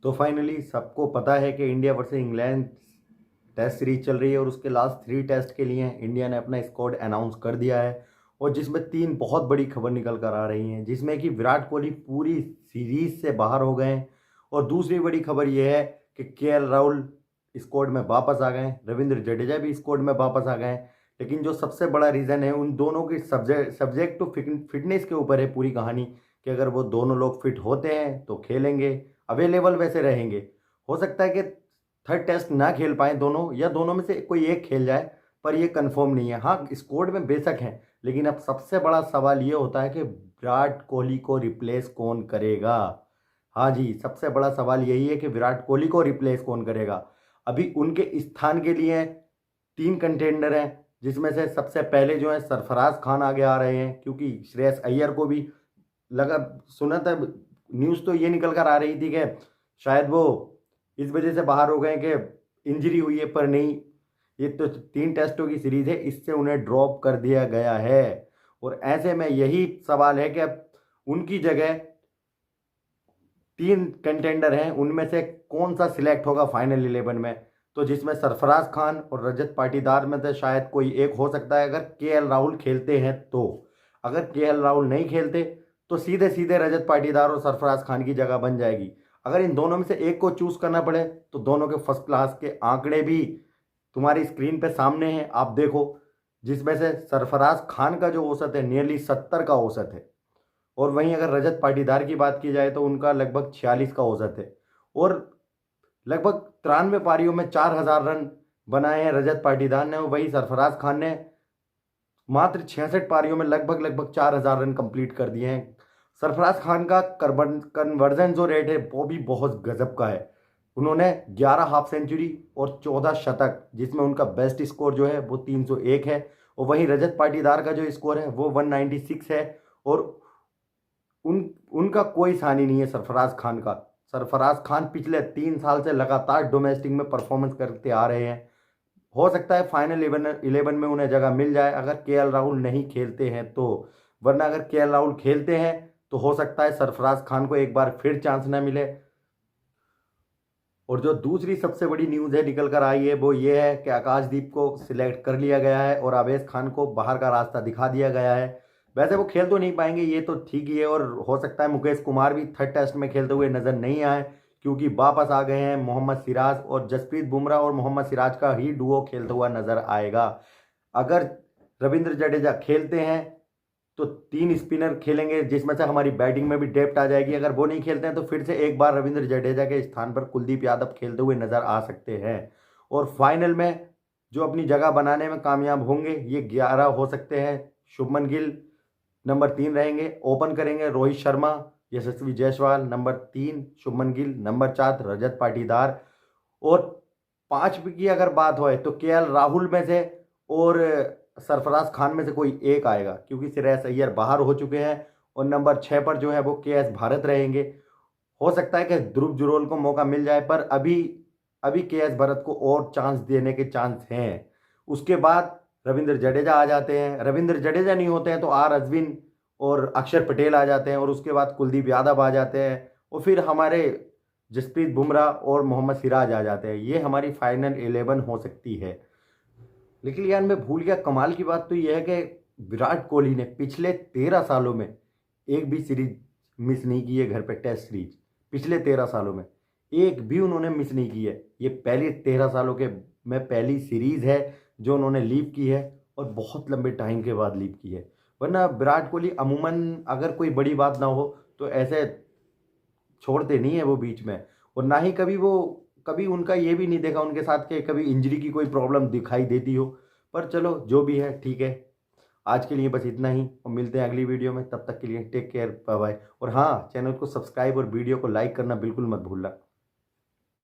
तो फाइनली सबको पता है कि India versus England test series चल रही है और उसके लास्ट 3 टेस्ट के लिए इंडिया ने अपना स्क्वाड अनाउंस कर दिया है। और जिसमें 3 बहुत बड़ी खबर निकल कर आ रही हैं, जिसमें कि विराट कोहली पूरी सीरीज से बाहर हो गए हैं। और दूसरी बड़ी खबर यह है कि केएल राहुल स्क्वाड में वापस आ गए, रविंद्र जडेजा भी स्क्वाड में वापस आ गए। लेकिन जो सबसे बड़ा रीज़न है, उन दोनों की सब्जेक्ट टू फिटनेस के ऊपर है पूरी कहानी, कि अगर वो दोनों लोग फिट होते हैं तो खेलेंगे, अवेलेबल वैसे रहेंगे। हो सकता है कि थर्ड टेस्ट ना खेल पाए दोनों, या दोनों में से कोई एक खेल जाए, पर ये कंफर्म नहीं है। हाँ, स्क्वाड में बेशक हैं, लेकिन अब सबसे बड़ा सवाल ये होता है कि विराट कोहली को रिप्लेस कौन करेगा। हाँ जी, सबसे बड़ा सवाल यही है कि विराट कोहली को रिप्लेस कौन करेगा। अभी उनके स्थान के लिए 3 कंटेंडर हैं, जिसमें से सबसे पहले जो है सरफराज खान आगे आ रहे हैं, क्योंकि श्रेयस अय्यर को भी लगा, सुना था, न्यूज़ तो ये निकल कर आ रही थी कि शायद वो इस वजह से बाहर हो गए कि इंजरी हुई है, पर नहीं, ये तो 3 टेस्टों की सीरीज है, इससे उन्हें ड्रॉप कर दिया गया है। और ऐसे में यही सवाल है कि अब उनकी जगह 3 कंटेंडर हैं, उनमें से कौन सा सिलेक्ट होगा फाइनल 11 में। तो जिसमें सरफराज खान और रजत पाटीदार में से शायद कोई एक हो सकता है, अगर केएल राहुल खेलते हैं तो। अगर केएल राहुल नहीं खेलते तो सीधे सीधे रजत पाटीदार और सरफराज खान की जगह बन जाएगी। अगर इन दोनों में से एक को चूज करना पड़े तो दोनों के फर्स्ट क्लास के आंकड़े भी तुम्हारी स्क्रीन पे सामने हैं, आप देखो। जिसमें से सरफराज खान का जो औसत है नियरली 70 का औसत है, और वहीं अगर रजत पाटीदार की बात की जाए तो उनका लगभग 46 का औसत है। और लगभग 93 पारियों में 4000 रन बनाए हैं रजत पाटीदार ने, और वही सरफराज खान ने मात्र 66 पारियों में लगभग लगभग 4000 रन कंप्लीट कर दिए हैं। सरफराज खान का कन्वर्जन जो रेट है वो भी बहुत गजब का है। उन्होंने 11 हाफ सेंचुरी और 14 शतक, जिसमें उनका बेस्ट स्कोर जो है वो 301 है। और वहीं रजत पाटीदार का जो स्कोर है वो 196 है। और उनका कोई सानी नहीं है सरफराज खान का। सरफराज खान पिछले 3 साल से लगातार डोमेस्टिक में परफॉर्मेंस करते आ रहे हैं। हो सकता है फाइनल 11 में उन्हें जगह मिल जाए अगर केएल राहुल नहीं खेलते हैं तो। वरना अगर केएल राहुल खेलते हैं तो हो सकता है सरफराज खान को एक बार फिर चांस ना मिले। और जो दूसरी सबसे बड़ी न्यूज़ है निकल कर आई है वो ये है कि आकाशदीप को सिलेक्ट कर लिया गया है और अवेश खान को बाहर का रास्ता दिखा दिया गया है। वैसे वो खेल तो नहीं पाएंगे, ये तो ठीक ही है, और हो सकता है मुकेश कुमार भी थर्ड टेस्ट में खेलते हुए नजर नहीं आए, क्योंकि वापस आ गए हैं मोहम्मद सिराज, और जसप्रीत बुमराह और मोहम्मद सिराज का ही डुओ खेलता हुआ नजर आएगा। अगर रविंद्र जडेजा खेलते हैं तो 3 स्पिनर खेलेंगे, जिसमें से हमारी बैटिंग में भी डेप्थ आ जाएगी। अगर वो नहीं खेलते हैं तो फिर से एक बार रविंद्र जडेजा के स्थान पर कुलदीप यादव खेलते हुए नजर आ सकते हैं। और फाइनल में जो अपनी जगह बनाने में कामयाब होंगे ये 11 हो सकते हैं। शुभमन गिल नंबर 3 रहेंगे, ओपन करेंगे रोहित शर्मा, यशस्वी जायसवाल नंबर 3, शुभमन गिल नंबर 4, रजत पाटीदार। और 5 की अगर बात हो तो केएल राहुल में से और सरफराज खान में से कोई एक आएगा, क्योंकि श्रेयस अय्यर बाहर हो चुके हैं। और नंबर 6 पर जो है वो केएस भारत रहेंगे। हो सकता है कि ध्रुव जुरैल को मौका मिल जाए, पर अभी अभी केएस भारत को और चांस देने के चांस हैं। उसके बाद रविंद्र जडेजा आ जाते हैं, रविंद्र जडेजा नहीं होते हैं तो आर अश्विन और अक्षर पटेल आ जाते हैं, और उसके बाद कुलदीप यादव आ जाते हैं, और फिर हमारे जसप्रीत बुमराह और मोहम्मद सिराज आ जाते हैं। ये हमारी फाइनल 11 हो सकती है। लेकिन यार मैं भूल गया, कमाल की बात तो यह है कि विराट कोहली ने पिछले 13 सालों में एक भी सीरीज मिस नहीं की है घर पे, टेस्ट सीरीज पिछले 13 सालों में एक भी उन्होंने मिस नहीं की है। ये पहले 13 सालों के में पहली सीरीज है जो उन्होंने लीव की है, और बहुत लंबे टाइम के बाद लीव की है। वरना विराट कोहली अमूमन अगर कोई बड़ी बात ना हो तो ऐसे छोड़ते नहीं है वो बीच में। और ना ही कभी उनका ये भी नहीं देखा उनके साथ कि कभी इंजरी की कोई प्रॉब्लम दिखाई देती हो। पर चलो जो भी है ठीक है। आज के लिए बस इतना ही, और मिलते हैं अगली वीडियो में। तब तक के लिए टेक केयर, बाय बाय। और हाँ, चैनल को सब्सक्राइब और वीडियो को लाइक करना बिल्कुल मत भूलना।